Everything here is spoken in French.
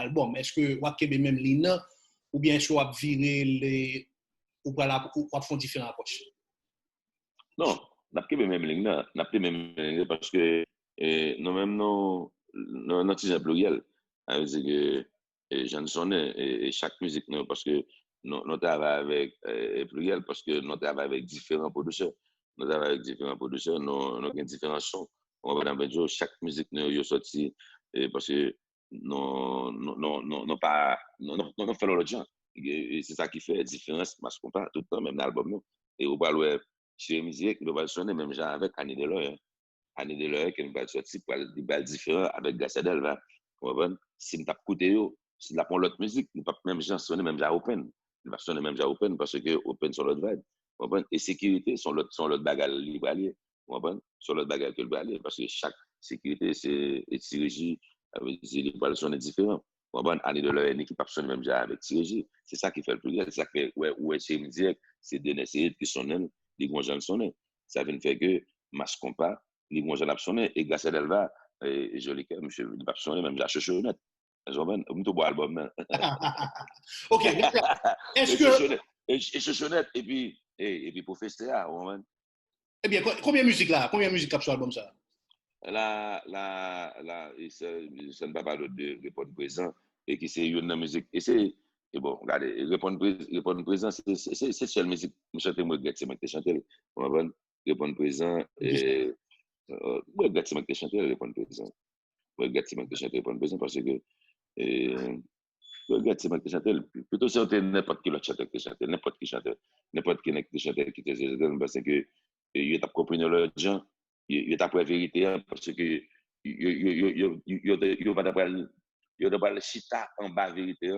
album. Est-ce que vous avez même ligne ou bien est-ce que vous avez viré les ou vous font différentes approches? Non, n'a pas même ligne, n'a pas même ligne parce que nous-mêmes, nous avons pluriel. C'est que j'en sonne et chaque musique, parce que nous travaillons avec pluriel, parce que nous travaillons avec différents producteurs. Nous travaillons avec différents producteurs, nous avons différents sons. On va dans chaque musique, nous sorti parce que nous pas, nous faisons l'autre genre. Et c'est ça qui fait la différence, parce qu'on parle tout le temps, même dans l'album. Et on parle chez musique, nous va sonner même genre avec Annie Deloye. Annie Deloye qui va sortir pour des balles différents avec Gassadel. Si nous avons écouté, si nous avons l'autre musique, nous ne pouvons pas même sonner même genre open. Nous va sonner même genre open parce que open sur l'autre vibe. Et sécurité sont l'autre bagage libre allié. Sur l'autre bagage que le allié parce que chaque sécurité c'est Tirégie avec les balles sont différents. Annie Deloye une équipe sonner même genre avec Tirégie. C'est ça qui fait le plus grand. C'est ça qui fait ouais chez musique, c'est des nécessités qui sont les grands gens sonner. Ça vient faire que match compas les grands gens sonner et grâce à Delva et joli que monsieur il va sonner même la chouchounette. On tout boire album. OK. Est-ce que et chouchounette et puis pour fester là, eh bien combien de musique là? Combien de musique sur l'album ça? Là ça ne va pas de répondre présent et qui c'est une musique et c'est et bon regardez répondre présent c'est seule musique me chanter moi c'est moi qui chanter répondre présent et moi c'est moi qui chanter répondre présent moi c'est moi qui chanter répondre présent parce que regarde, c'est moi qui chante. Plutôt, c'est n'importe qui l'autre chanteur qui chante, n'importe qui chante, n'importe qui chante qui te chante, parce que il t'a compris le gens, il t'a pris la vérité, parce que il va pas le chita en bas vérité.